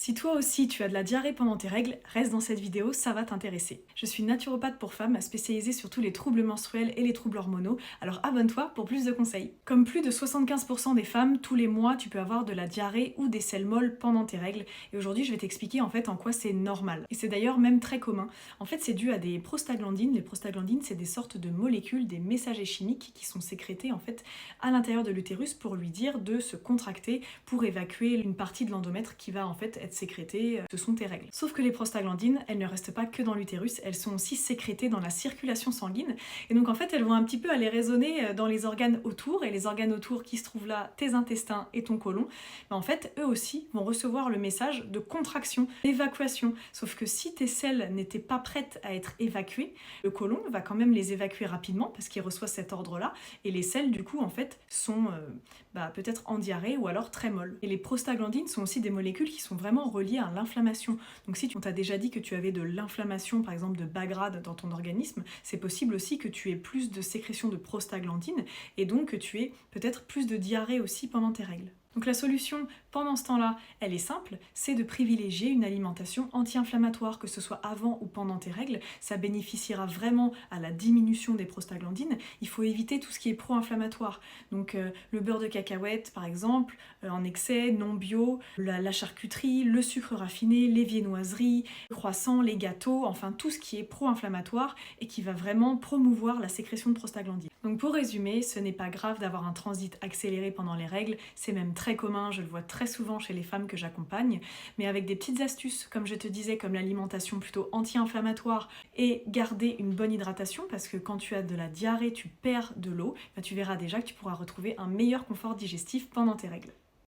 Si toi aussi tu as de la diarrhée pendant tes règles, reste dans cette vidéo, ça va t'intéresser. Je suis naturopathe pour femmes spécialisée sur tous les troubles menstruels et les troubles hormonaux, alors abonne-toi pour plus de conseils. Comme plus de 75% des femmes, tous les mois tu peux avoir de la diarrhée ou des selles molles pendant tes règles, et aujourd'hui je vais t'expliquer en fait en quoi c'est normal. Et c'est d'ailleurs même très commun. En fait c'est dû à des prostaglandines. Les prostaglandines c'est des sortes de molécules, des messagers chimiques qui sont sécrétés en fait à l'intérieur de l'utérus pour lui dire de se contracter pour évacuer une partie de l'endomètre qui va en fait être sécrétée, ce sont tes règles. Sauf que les prostaglandines, elles ne restent pas que dans l'utérus, elles sont aussi sécrétées dans la circulation sanguine, et donc en fait elles vont un petit peu aller résonner dans les organes autour, et les organes autour qui se trouvent là, tes intestins et ton côlon, mais en fait eux aussi vont recevoir le message de contraction, d'évacuation, sauf que si tes selles n'étaient pas prêtes à être évacuées, le côlon va quand même les évacuer rapidement parce qu'il reçoit cet ordre-là, et les selles du coup en fait sont peut-être en diarrhée ou alors très molles. Et les prostaglandines sont aussi des molécules qui sont vraiment reliées à l'inflammation. Donc si on t'a déjà dit que tu avais de l'inflammation, par exemple de bas grade dans ton organisme, c'est possible aussi que tu aies plus de sécrétion de prostaglandines et donc que tu aies peut-être plus de diarrhée aussi pendant tes règles. Donc la solution pendant ce temps-là, elle est simple, c'est de privilégier une alimentation anti-inflammatoire, que ce soit avant ou pendant tes règles. Ça bénéficiera vraiment à la diminution des prostaglandines. Il faut éviter tout ce qui est pro-inflammatoire. Donc le beurre de cacahuète par exemple, en excès, non bio, la charcuterie, le sucre raffiné, les viennoiseries, les croissants, les gâteaux, enfin tout ce qui est pro-inflammatoire et qui va vraiment promouvoir la sécrétion de prostaglandines. Donc pour résumer, ce n'est pas grave d'avoir un transit accéléré pendant les règles, c'est même très commun, je le vois très souvent chez les femmes que j'accompagne, mais avec des petites astuces, comme je te disais, comme l'alimentation plutôt anti-inflammatoire et garder une bonne hydratation, parce que quand tu as de la diarrhée, tu perds de l'eau, tu verras déjà que tu pourras retrouver un meilleur confort digestif pendant tes règles.